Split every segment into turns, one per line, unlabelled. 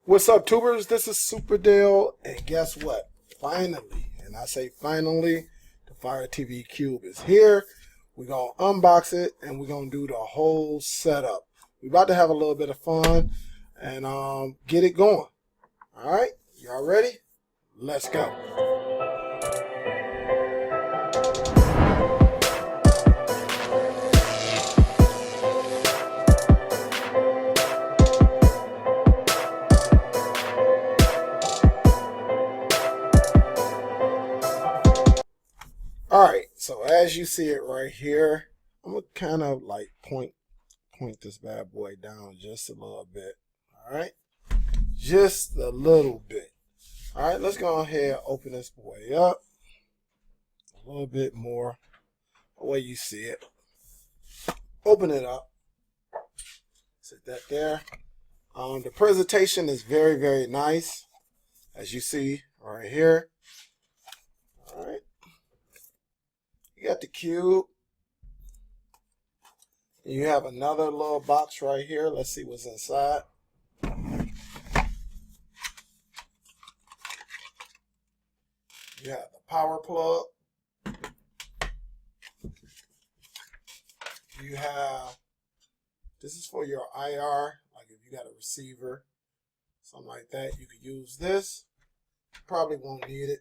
What's up, tubers? This is SUPERDELL, and guess what? Finally, and I say finally, the Fire TV Cube is here. We're going to unbox it, and we're going to do the whole setup. We're about to have a little bit of fun and get it going. All right? Y'all ready? Let's go. Alright, so as you see it right here, I'm going to kind of like point this bad boy down just a little bit. Alright, just a little bit. Alright, let's go ahead and open this boy up a little bit more the way you see it. Open it up. Set that there. The presentation is very, very nice, as you see right here. Alright. You got the cube. You have another little box right here. Let's see what's inside. You have the power plug. You have, this is for your IR, like if you got a receiver, something like that, you could use this. Probably won't need it.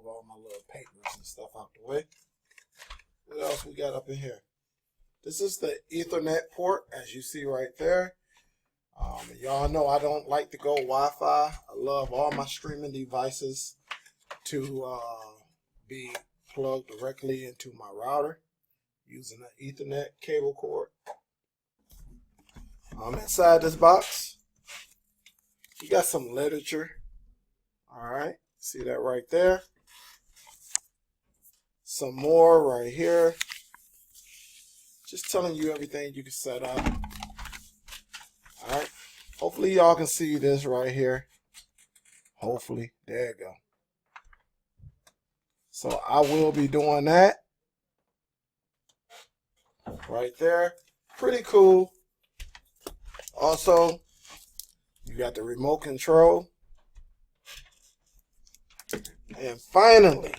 All my little papers and stuff out the way. What else we got up in here? This is the Ethernet port, as you see right there. Y'all know I don't like to go Wi-Fi. I love all my streaming devices to be plugged directly into my router using an Ethernet cable cord. Inside this box, you got some literature. All right, see that right there. Some more right here. Just telling you everything you can set up. Alright. Hopefully y'all can see this right here. Hopefully. There you go. So I will be doing that. Right there. Pretty cool. Also, you got the remote control. And finally,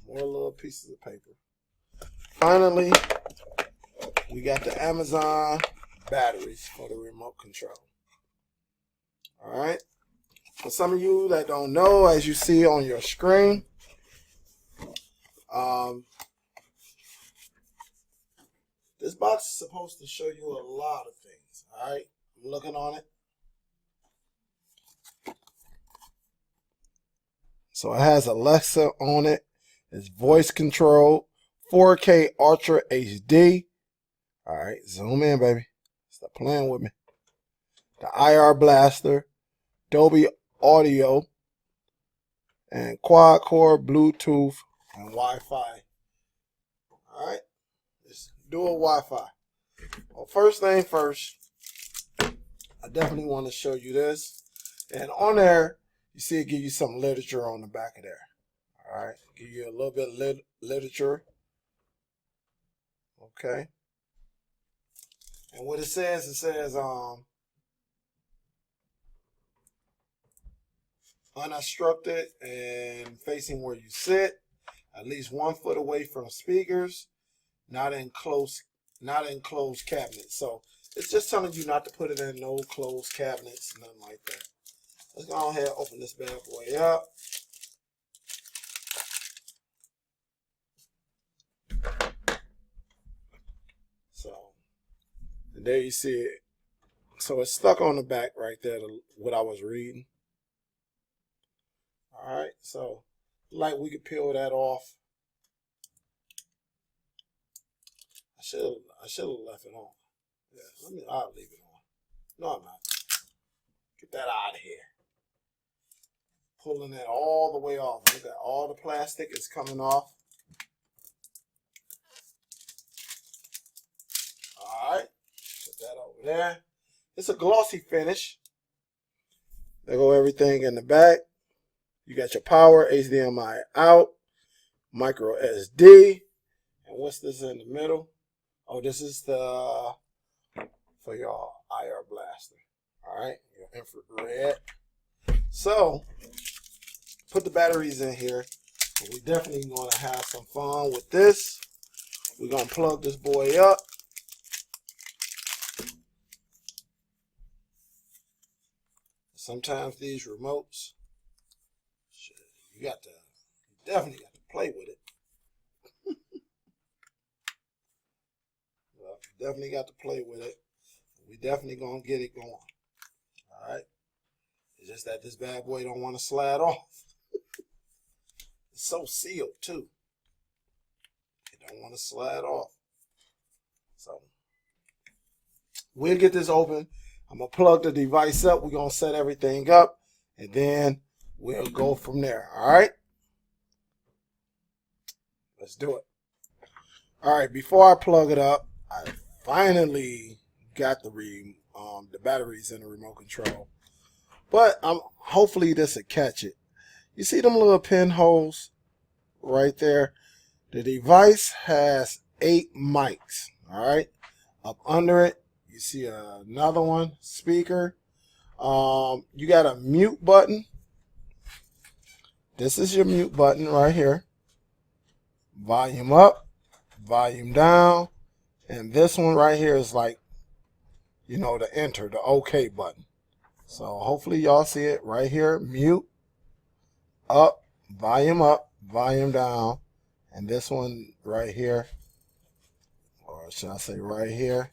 more little pieces of paper. Finally, we got the Amazon batteries for the remote control. Alright. For some of you that don't know, as you see on your screen, this box is supposed to show you a lot of things. Alright. I'm looking on it. So it has Alexa on it. It's voice control, 4K Ultra HD. All right, zoom in, baby. Stop playing with me. The IR blaster, Dolby audio, and quad core Bluetooth and Wi-Fi. All right, let's do a Wi-Fi. Well, first thing first, I definitely want to show you this. And on there, you see it give you some literature on the back of there. All right, give you a little bit of literature. Okay. And what it says unobstructed and facing where you sit, at least 1 foot away from speakers, not in closed cabinets. So it's just telling you not to put it in no closed cabinets, nothing like that. Let's go ahead and open this bad boy up. So, and there you see it. So it's stuck on the back right there, what I was reading. All right, so like we could peel that off. I should have left it on. Yeah, I'll leave it on. No, I'm not. Get that out of here. Pulling it all the way off. Look at all the plastic is coming off. Alright, put that over there. It's a glossy finish. There go everything in the back. You got your power, HDMI out, micro SD. And what's this in the middle? Oh, this is the for your IR blaster. All right, your infrared. So put the batteries in here. We definitely going to have some fun with this. We're going to plug this boy up. Sometimes these remotes, you definitely got to play with it. Well, you definitely got to play with it. We definitely going to get it going. All right. It's just that this bad boy don't want to slide off. It's so sealed too. It don't want to slide off. So we'll get this open. I'm going to plug the device up. We're going to set everything up. And then we'll go from there. All right. Let's do it. All right. Before I plug it up, I finally got the batteries in the remote control. But hopefully this will catch it. You see them little pinholes right there? The device has 8 mics. All right. Up under it, you see another one, speaker. You got a mute button. This is your mute button right here. Volume up, volume down. And this one right here is like, you know, the enter, the OK button. So hopefully y'all see it right here. Mute, up, volume down. And this one right here, or should I say right here,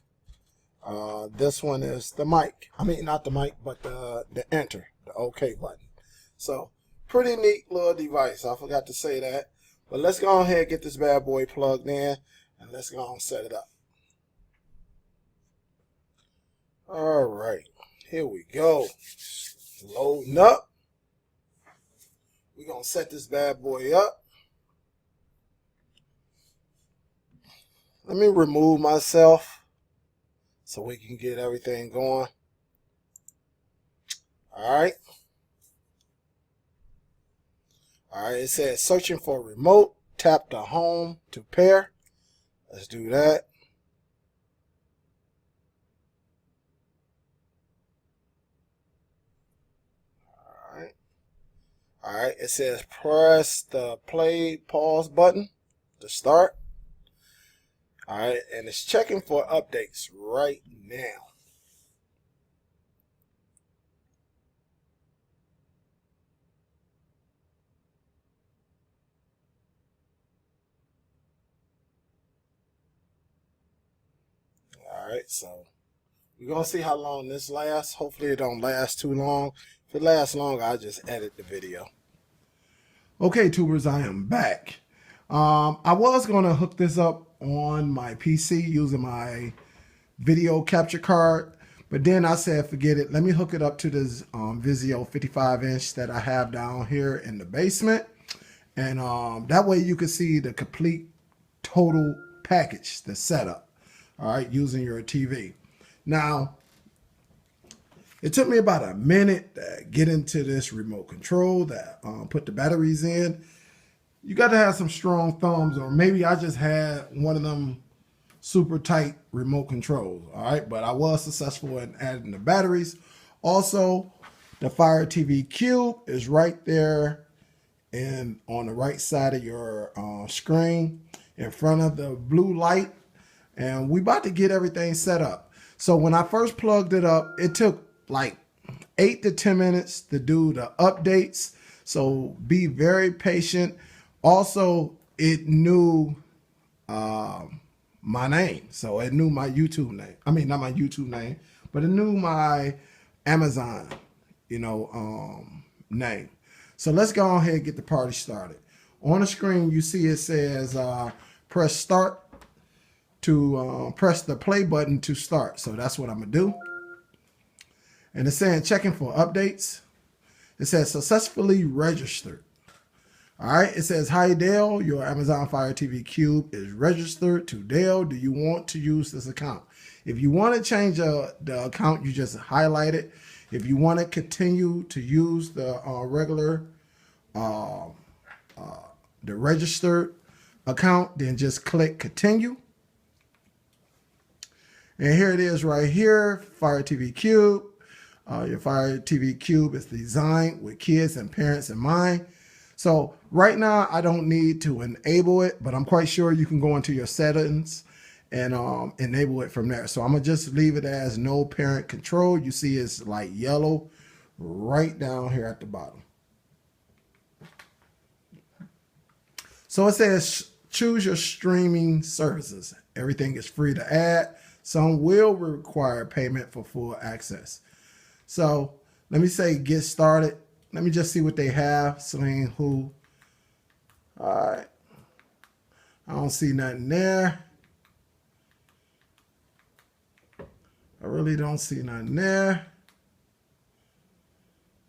this one is the mic. I mean, not the mic, but the enter, the OK button. So pretty neat little device. I forgot to say that. But let's go ahead and get this bad boy plugged in, and let's go and set it up. All right, here we go. Loading up. We're going to set this bad boy up. Let me remove myself so we can get everything going. All right. All right, it says searching for remote. Tap the home to pair. Let's do that. All right. All right, it says press the play pause button to start. All right, and it's checking for updates right now. All right, so we're going to see how long this lasts. Hopefully it don't last too long. If it lasts long, I'll just edit the video. Okay, tubers, I am back. I was going to hook this up on my PC using my video capture card, but then I said, forget it. Let me hook it up to this Vizio 55-inch that I have down here in the basement. And that way you can see the complete total package, the setup, all right, using your TV. Now, it took me about a minute to get into this remote control, that put the batteries in. You got to have some strong thumbs, or maybe I just had one of them super tight remote controls, all right? But I was successful in adding the batteries. Also, the Fire TV Cube is right there and on the right side of your screen in front of the blue light. And we about to get everything set up. So when I first plugged it up, it took like 8 to 10 minutes to do the updates. So be very patient. Also, it knew my name. So it knew my YouTube name. I mean, not my YouTube name, but it knew my Amazon, name. So let's go ahead and get the party started. On the screen, you see it says press start to press the play button to start. So that's what I'm going to do. And it's saying checking for updates. It says successfully registered. All right. It says, hi, Dale. Your Amazon Fire TV Cube is registered to Dale. Do you want to use this account? If you want to change the account, you just highlight it. If you want to continue to use the regular, the registered account, then just click continue. And here it is right here, Fire TV Cube. Your Fire TV Cube is designed with kids and parents in mind. So right now, I don't need to enable it, but I'm quite sure you can go into your settings and enable it from there. So I'm gonna just leave it as no parent control. You see it's like yellow right down here at the bottom. So it says choose your streaming services. Everything is free to add. Some will require payment for full access. So let me say get started. Let me just see what they have. Sling who. All right. I don't see nothing there. I really don't see nothing there.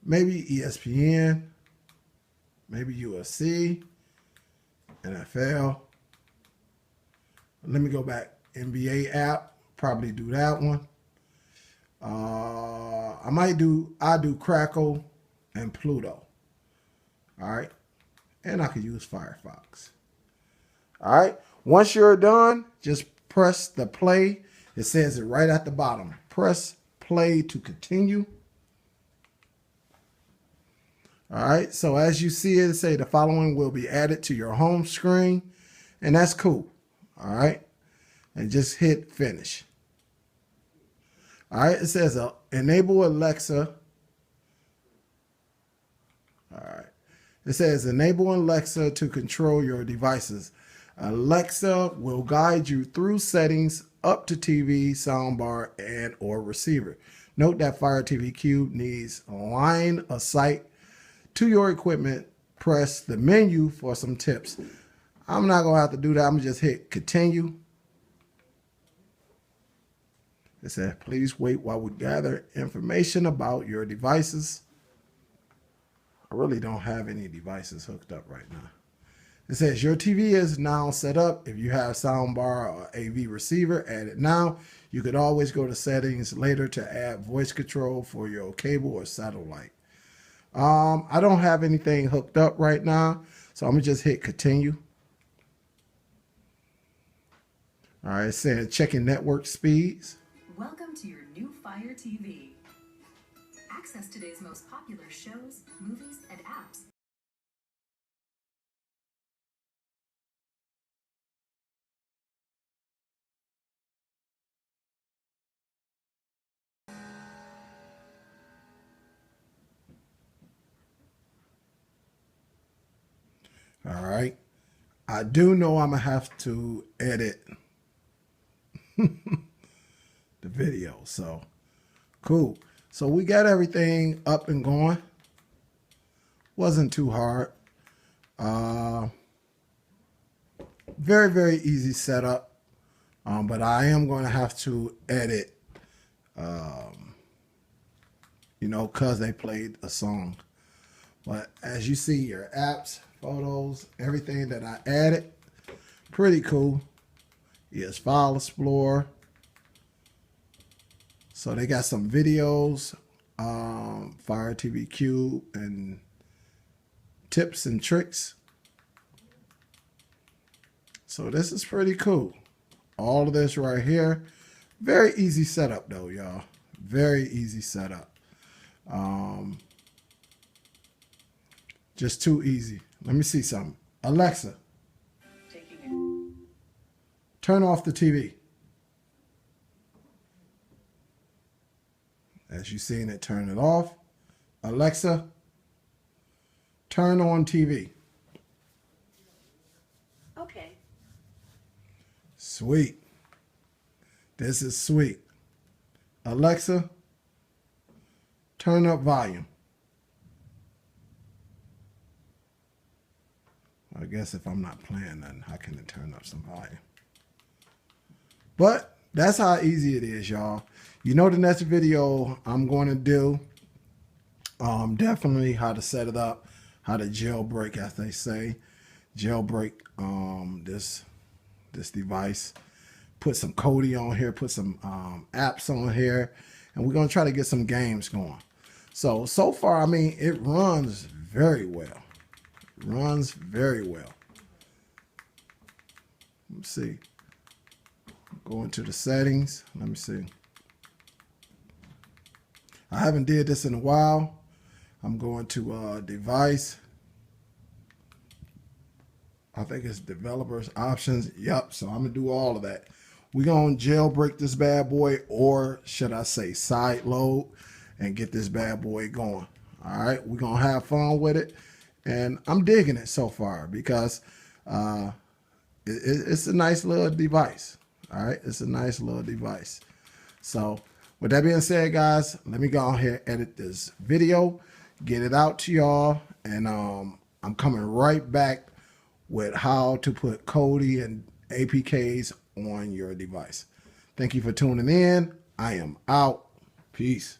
Maybe ESPN. Maybe UFC. NFL. Let me go back. NBA app. Probably do that one. I do Crackle and Pluto. All right. And I could use Firefox. All right. Once you're done, just press the play. It says it right at the bottom. Press play to continue. All right. So as you see it, say the following will be added to your home screen. And that's cool. All right. And just hit finish. All right. It says enable Alexa. All right. It says enable Alexa to control your devices. Alexa will guide you through settings up to TV, soundbar, and or receiver. Note that Fire TV Cube needs line of sight to your equipment. Press the menu for some tips. I'm not going to have to do that. I'm going to just hit continue. It says, please wait while we gather information about your devices. I really don't have any devices hooked up right now. It says your TV is now set up. If you have soundbar or AV receiver, add it now. You could always go to settings later to add voice control for your cable or satellite. I don't have anything hooked up right now, so I'm gonna just hit continue. All right, it says checking network speeds.
Welcome to your new Fire TV. Access today's most popular shows, movies, and apps.
All right. I do know I'm going to have to edit the video. So, cool. So, we got everything up and going. Wasn't too hard. Very, very easy setup. But I am going to have to edit, because they played a song. But as you see, your apps, photos, everything that I added, pretty cool. Here's File Explorer. So they got some videos, Fire TV Cube, and tips and tricks. So this is pretty cool. All of this right here. Very easy setup though, y'all. Very easy setup. Just too easy. Let me see something. Alexa, turn off the TV. As you seen it, turn it off. Alexa, turn on TV.
Okay.
Sweet. This is sweet. Alexa, turn up volume. I guess if I'm not playing nothing, how can it turn up some volume? But that's how easy it is, y'all. You know the next video I'm going to do, definitely how to set it up, how to jailbreak, as they say. Jailbreak this device. Put some Kodi on here, put some apps on here, and we're going to try to get some games going. So far, I mean, it runs very well. Runs very well. Let's see. Go into the settings. Let me see. I haven't did this in a while. I'm going to device. I think it's developers options. Yep. So I'm going to do all of that. We're going to jailbreak this bad boy, or should I say side load, and get this bad boy going. All right. We're going to have fun with it. And I'm digging it so far because it's a nice little device. All right. It's a nice little device. So with that being said, guys, let me go ahead and edit this video, get it out to y'all. And I'm coming right back with how to put Kodi and APKs on your device. Thank you for tuning in. I am out. Peace.